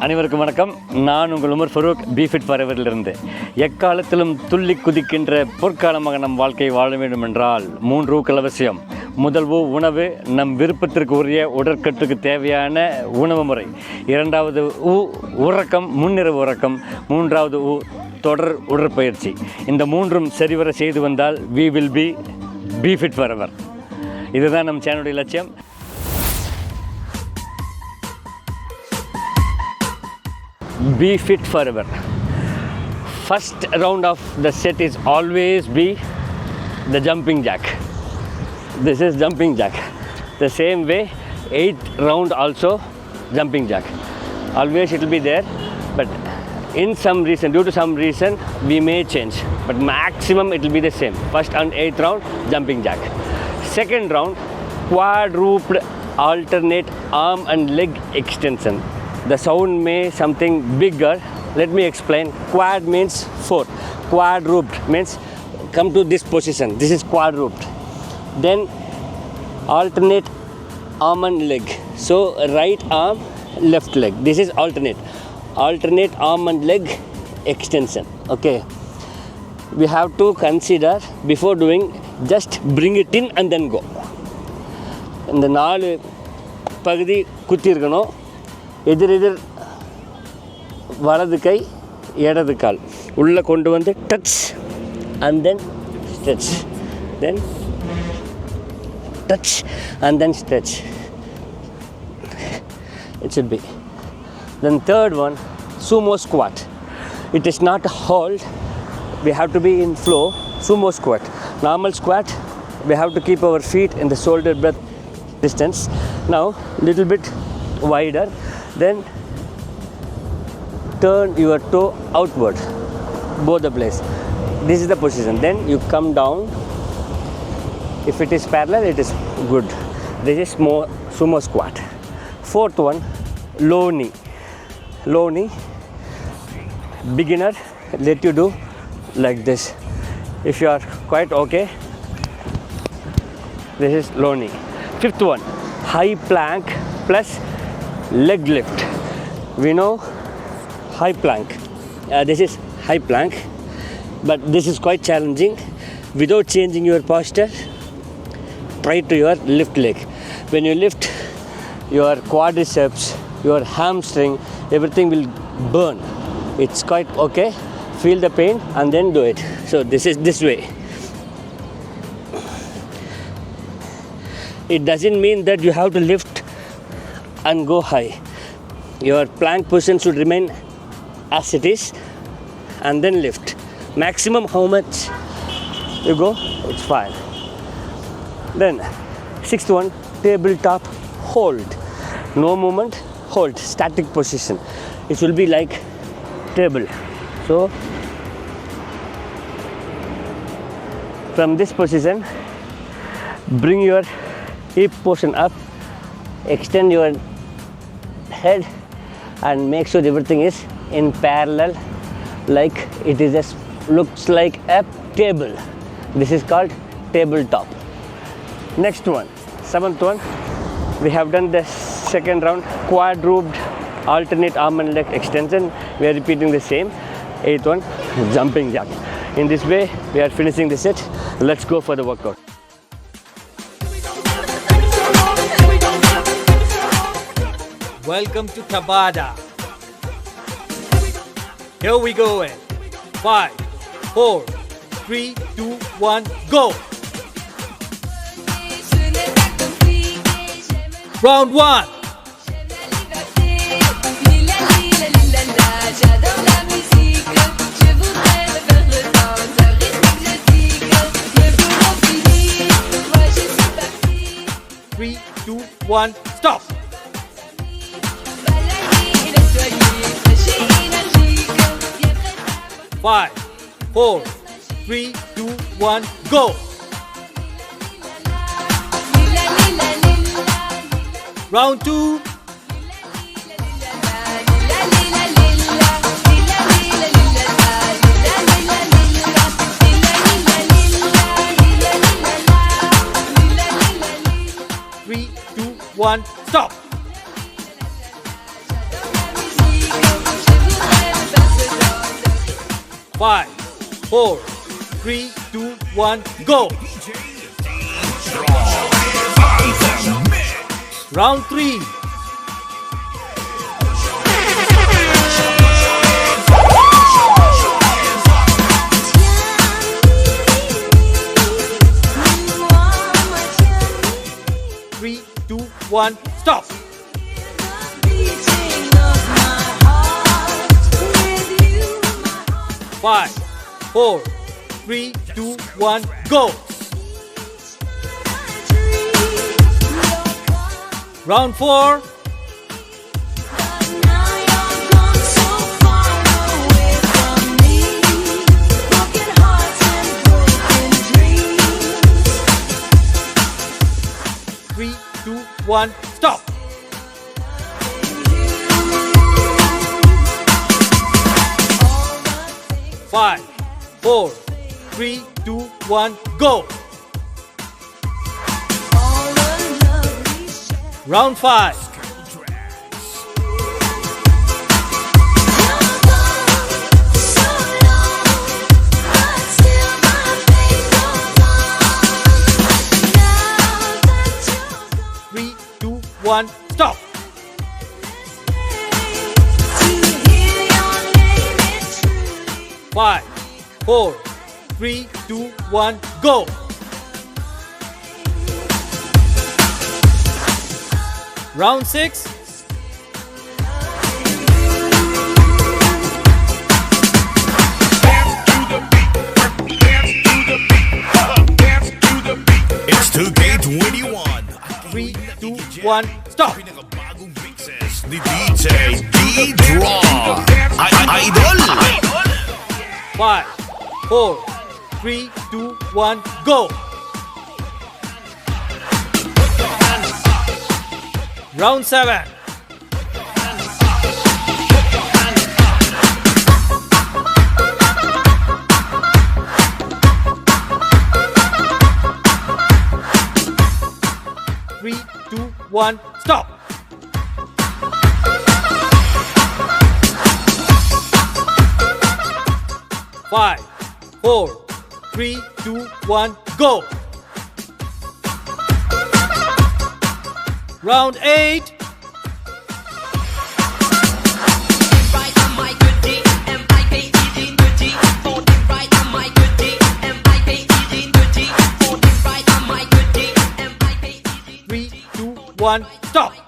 அனைவருக்கும் வணக்கம். நான் உங்கள் உமர் ஃபரூக், பிஃபிட் ஃபாரெவரிலிருந்து. எக்காலத்திலும் துள்ளி குதிக்கின்ற பொற்காலமாக நம் வாழ்க்கை வாழ வேண்டும் என்றால் 3 ஊக்கள் அவசியம். முதல் உணவு, நம் விருப்பத்திற்கு உரிய உடற்கட்டுக்கு தேவையான உணவு முறை. 2வது உறக்கம், முன்னிரவு உறக்கம். 3வது தொடர் உடற்பயிற்சி. இந்த 3ம் சரிவர செய்து வந்தால் we will be பிஃபிட் ஃபாரெவர். இதுதான் நம் சேனலுடைய லட்சியம். Be fit forever. First round of the set is always be the jumping jack. This is jumping jack. The same way 8th round also jumping jack. Always it will be there, but in some reason, due to some reason, we may change, but maximum it will be the same. First and 8th round jumping jack. Second round quadruped alternate arm and leg extension. The sound may something bigger. Let me explain. Quad means 4. Quadruped means come to this position. This is quadruped. Then alternate arm and leg. So right arm, left leg. This is alternate. Alternate arm and leg extension. Okay. We have to consider before doing, just bring it in and then go. இந்த 4 பகுதி குத்தி இருக்கணும். எதிர் வலது கை, இடது கால் உள்ளே கொண்டு வந்து touch and then stretch, then touch and then stretch. It should be. Then third one, sumo squat. It is not a hold. We have to be in flow. Sumo squat. Normal squat, we have to keep our feet in the shoulder breadth distance. Now little bit wider. Then turn your toe outward, both the place. This is the position. Then you come down. If it is parallel, it is good. This is sumo squat. Fourth one, low knee. Low knee. Beginner, let you do like this. If you are quite okay, this is low knee. Fifth one, high plank plus leg lift. We know high plank. This is high plank, but this is quite challenging. Without changing your posture, try to your lift leg. When you lift, your quadriceps, your hamstring, everything will burn. It's quite okay. Feel the pain and then do it. So this is this way. It doesn't mean that you have to lift and go high. Your plank position should remain as it is and then lift. Maximum how much you go, it's fine. Then 6th one, tabletop hold. No movement, hold, static position. It will be like table. So from this position, bring your hip portion up, extend your head and make sure everything is in parallel, like it is just looks like a table. This is called tabletop. Next one, 7th one, we have done the second round, quadruped alternate arm and leg extension. We are repeating the same. 8th one, jumping jack. In this way we are finishing the set. Let's go for the workout. Welcome to Tabata. Here we go in 5, 4, 3, 2, 1, go! Round 1. Three, two, one, stop! 5, 4, 3, 2, 1, go! Round 2. Three, two, one, stop! 5, 4, 3, 2, 1, go! Round 3. Three, two, one, stop! 5, 4, 3, 2, 1, go! Round 4. Three, two, one, stop! 5, 4, 3, 2, 1, go! Round 5. Three, two, one, stop! 5, 4, 3, 2, 1, go! Round 6. It's 2K21. 3, 2, 1, stop! Ni DJ D-Draw Idol 5, 4, 3, 2, 1, go! Round 7. Three, two, one, stop! 5, 4, 3, 2, 1, go! Round 8. Three, two, one, stop!